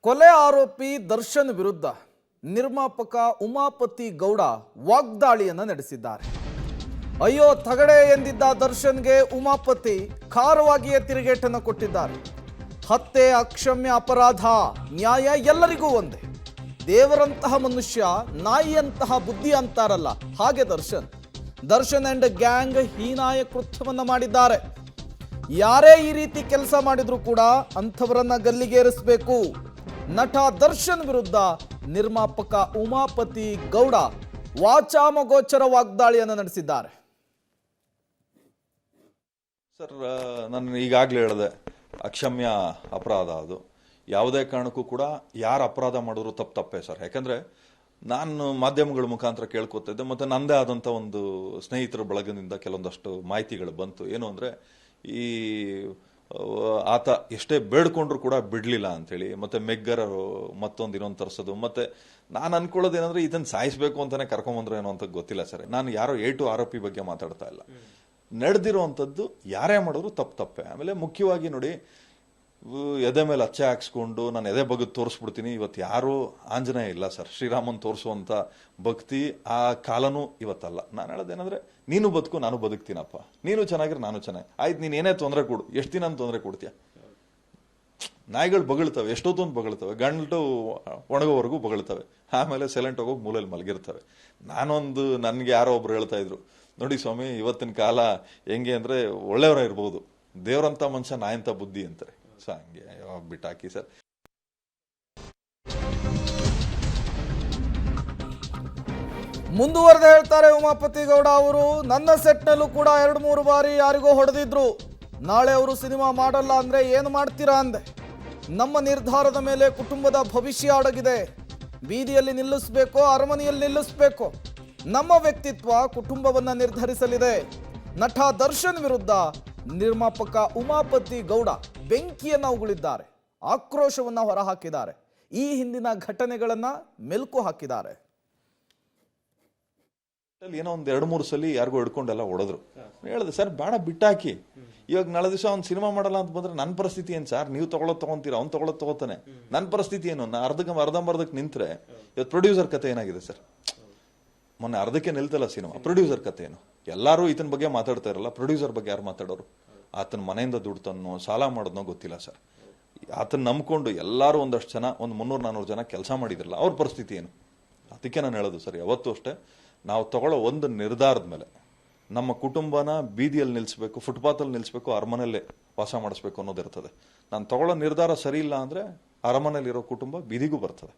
ಕೊಲೆ ಆರೋಪಿ ದರ್ಶನ್ ವಿರುದ್ಧ ನಿರ್ಮಾಪಕ ಉಮಾಪತಿ ಗೌಡ ವಾಗ್ದಾಳಿಯನ್ನು ನಡೆಸಿದ್ದಾರೆ. ಅಯ್ಯೋ ತಗಡೆ ಎಂದಿದ್ದ ದರ್ಶನ್ಗೆ ಉಮಾಪತಿ ಖಾರವಾಗಿಯೇ ತಿರುಗೇಟನ್ನು ಕೊಟ್ಟಿದ್ದಾರೆ. ಹತ್ಯೆ ಅಕ್ಷಮ್ಯ ಅಪರಾಧ, ನ್ಯಾಯ ಎಲ್ಲರಿಗೂ ಒಂದೇ. ದೇವರಂತಹ ಮನುಷ್ಯ, ನಾಯಿಯಂತಹ ಬುದ್ಧಿ ಅಂತಾರಲ್ಲ, ಹಾಗೆ ದರ್ಶನ್ ಅಂಡ್ ಗ್ಯಾಂಗ್ ಹೀನಾಯ ಕೃತ್ಯವನ್ನ ಮಾಡಿದ್ದಾರೆ. ಯಾರೇ ಈ ರೀತಿ ಕೆಲಸ ಮಾಡಿದ್ರು ಕೂಡ ಅಂಥವರನ್ನ ಗಲ್ಲಿಗೇರಿಸಬೇಕು. ನಟ ದರ್ಶನ್ ವಿರುದ್ಧ ನಿರ್ಮಾಪಕ ಉಮಾಪತಿ ಗೌಡ ವಾಚಾಮಗೋಚರ ವಾಗ್ದಾಳಿಯನ್ನು ನಡೆಸಿದ್ದಾರೆ. ಸರ್, ನಾನು ಈಗಾಗಲೇ ಹೇಳಿದೆ, ಅಕ್ಷಮ್ಯ ಅಪರಾಧ ಅದು. ಯಾವುದೇ ಕಾರಣಕ್ಕೂ ಕೂಡ ಯಾರು ಅಪರಾಧ ಮಾಡಿದ್ರು ತಪ್ಪೇ ಸರ್. ಯಾಕಂದ್ರೆ ನಾನು ಮಾಧ್ಯಮಗಳ ಮುಖಾಂತರ ಕೇಳ್ಕೊತಿದ್ದೆ, ಮತ್ತೆ ನನ್ನದೇ ಆದಂಥ ಒಂದು ಸ್ನೇಹಿತರ ಬಳಗದಿಂದ ಕೆಲವೊಂದಷ್ಟು ಮಾಹಿತಿಗಳು ಬಂತು. ಏನು ಅಂದರೆ, ಈ ಆತ ಎಷ್ಟೇ ಬೇಡ್ಕೊಂಡ್ರು ಕೂಡ ಬಿಡಲಿಲ್ಲ ಅಂತೇಳಿ, ಮತ್ತೆ ಮೆಗ್ಗರರು ಮತ್ತೊಂದು ಇನ್ನೊಂದು ತರಿಸೋದು. ಮತ್ತೆ ನಾನು ಅನ್ಕೊಳ್ಳೋದೇನಂದ್ರೆ, ಇದನ್ನು ಸಾಯಿಸಬೇಕು ಅಂತಾನೆ ಕರ್ಕೊಂಬಂದ್ರು ಏನೋ ಅಂತ ಗೊತ್ತಿಲ್ಲ ಸರ್. ನಾನು ಯಾರೋ ಏಟು ಆರೋಪಿ ಬಗ್ಗೆ ಮಾತಾಡ್ತಾ ಇಲ್ಲ. ನಡೆದಿರುವಂಥದ್ದು ಯಾರೇ ಮಾಡೋರು ತಪ್ಪೇ. ಆಮೇಲೆ ಮುಖ್ಯವಾಗಿ ನೋಡಿ, ಎದೆ ಮೇಲೆ ಅಚ್ಚೆ ಹಾಕ್ಸ್ಕೊಂಡು ನಾನು ಎದೆ ಬಗ್ಗದು ತೋರಿಸ್ಬಿಡ್ತೀನಿ. ಇವತ್ತು ಯಾರು ಆಂಜನೇಯ ಇಲ್ಲ ಸರ್. ಶ್ರೀರಾಮನ್ ತೋರಿಸುವಂಥ ಭಕ್ತಿ ಆ ಕಾಲನೂ ಇವತ್ತಲ್ಲ. ನಾನು ಹೇಳೋದೇನಂದ್ರೆ, ನೀನು ಬದುಕು, ನಾನು ಬದುಕ್ತೀನಪ್ಪ. ನೀನು ಚೆನ್ನಾಗಿರೋ, ನಾನು ಚೆನ್ನಾಗಿ ಆಯ್ತು. ನೀನು ಏನೇ ತೊಂದರೆ ಕೊಡು, ಎಷ್ಟು ದಿನ ತೊಂದರೆ ಕೊಡ್ತೀಯ? ನಾಯಿಗಳು ಬಗಳ್ತವೆ, ಎಷ್ಟೊತ್ತೊಂದು ಬಗಳ್ತವೆ, ಗಂಟು ಒಣಗೋವರೆಗೂ ಬಗಳ್ತವೆ, ಆಮೇಲೆ ಸೈಲೆಂಟ್ ಹೋಗೋಗಿ ಮೂಲೆಯಲ್ಲಿ ಮಲಗಿರ್ತವೆ. ನನಗೆ ಯಾರೋ ಒಬ್ರು ಹೇಳ್ತಾ ಇದ್ರು, ನೋಡಿ ಸ್ವಾಮಿ, ಇವತ್ತಿನ ಕಾಲ ಹೆಂಗೆ ಅಂದ್ರೆ ಒಳ್ಳೆಯವರ ಇರ್ಬೋದು, ದೇವರಂತ ಮನುಷ್ಯ ನಾಯಂತ ಬುದ್ಧಿ ಅಂತಾರೆ. ಸೊ ಹಂಗೆ ಯಾವಾಗ ಬಿಟ್ಟಾಕಿ ಸರ್. ಮುಂದುವರೆದು ಹೇಳ್ತಾರೆ ಉಮಾಪತಿ ಗೌಡ ಅವರು, ನನ್ನ ಸೆಟ್ನಲ್ಲೂ ಕೂಡ 2-3 ಬಾರಿ ಯಾರಿಗೋ ಹೊಡೆದಿದ್ರು. ನಾಳೆ ಅವರು ಸಿನಿಮಾ ಮಾಡಲ್ಲ ಅಂದ್ರೆ ಏನು ಮಾಡ್ತೀರಾ ಅಂದೆ. ನಮ್ಮ ನಿರ್ಧಾರದ ಮೇಲೆ ಕುಟುಂಬದ ಭವಿಷ್ಯ ಅಡಗಿದೆ. ಬೀದಿಯಲ್ಲಿ ನಿಲ್ಲಿಸಬೇಕೋ ಅರಮನೆಯಲ್ಲಿ ನಿಲ್ಲಿಸಬೇಕೋ, ನಮ್ಮ ವ್ಯಕ್ತಿತ್ವ ಕುಟುಂಬವನ್ನ ನಿರ್ಧರಿಸಲಿದೆ. ನಟ ದರ್ಶನ್ ವಿರುದ್ಧ ನಿರ್ಮಾಪಕ ಉಮಾಪತಿ ಗೌಡ ಬೆಂಕಿಯನ್ನ ಉಗುಳಿದ್ದಾರೆ, ಆಕ್ರೋಶವನ್ನ ಹೊರಹಾಕಿದ್ದಾರೆ. ಈ ಹಿಂದಿನ ಘಟನೆಗಳನ್ನ ಮೆಲುಕು ಹಾಕಿದ್ದಾರೆ. ಏನೋ ಒಂದು 2-3 ಸಲ ಯಾರಿಗೂ ಹಿಡ್ಕೊಂಡೆಲ್ಲ ಹೊಡೆದ್ರು. ಹೇಳಿದೆ, ಸರ್ ಬೇಡ, ಬಿಟ್ಟಾಕಿ. ಇವಾಗ ನಾಳೆ ದಿವಸ ಅವ್ನು ಸಿನಿಮಾ ಮಾಡಲ್ಲ ಅಂತ ಬಂದ್ರೆ ನನ್ನ ಪರಿಸ್ಥಿತಿ ಏನು ಸರ್? ನೀವು ತಗೊಳ್ತೀರಾ, ಅವ್ನು ತಗೋತಾನೆ. ನನ್ನ ಪರಿಸ್ಥಿತಿ ಏನು? ನಾ ಅರ್ಧಂಬರ್ಧಕ್ಕೆ ನಿಂತ್ರೆ ಇವತ್ತು ಪ್ರೊಡ್ಯೂಸರ್ ಕತೆ ಏನಾಗಿದೆ ಸರ್? ಮೊನ್ನೆ ಅರ್ಧಕ್ಕೆ ನಿಲ್ತಲ್ಲ ಸಿನಿಮಾ. ಪ್ರೊಡ್ಯೂಸರ್ ಕತೆ ಏನು? ಎಲ್ಲರೂ ಈತನ ಬಗ್ಗೆ ಮಾತಾಡ್ತಾ ಇರಲ್ಲ, ಪ್ರೊಡ್ಯೂಸರ್ ಬಗ್ಗೆ ಯಾರು ಮಾತಾಡೋರು? ಆತನ ಮನೆಯಿಂದ ದುಡ್ಡು ತನ್ನೋ ಸಾಲ ಮಾಡೋದ್ನೋ ಗೊತ್ತಿಲ್ಲ ಸರ್. ಆತನ ನಂಬ್ಕೊಂಡು ಎಲ್ಲರೂ ಒಂದಷ್ಟು ಜನ, ಒಂದು 300-400 ಜನ ಕೆಲಸ ಮಾಡಿದ್ರಲ್ಲ, ಅವ್ರ ಪರಿಸ್ಥಿತಿ ಏನು? ಅದಕ್ಕೆ ನಾನು ಹೇಳೋದು ಸರ್, ಯಾವತ್ತೂ ಅಷ್ಟೇ, ನಾವು ತಗೊಳ್ಳೋ ಒಂದು ನಿರ್ಧಾರದ ಮೇಲೆ ನಮ್ಮ ಕುಟುಂಬನ ಬೀದಿಯಲ್ಲಿ ನಿಲ್ಲಿಸ್ಬೇಕು, ಫುಟ್ಪಾತಲ್ಲಿ ನಿಲ್ಲಿಸ್ಬೇಕು, ಅರಮನೆಯಲ್ಲೇ ವಾಸ ಮಾಡಿಸ್ಬೇಕು ಅನ್ನೋದಿರ್ತದೆ. ನಾನು ತಗೊಳ್ಳೋ ನಿರ್ಧಾರ ಸರಿ ಇಲ್ಲ ಅಂದರೆ ಅರಮನೆಯಲ್ಲಿರೋ ಕುಟುಂಬ ಬೀದಿಗೂ ಬರ್ತದೆ.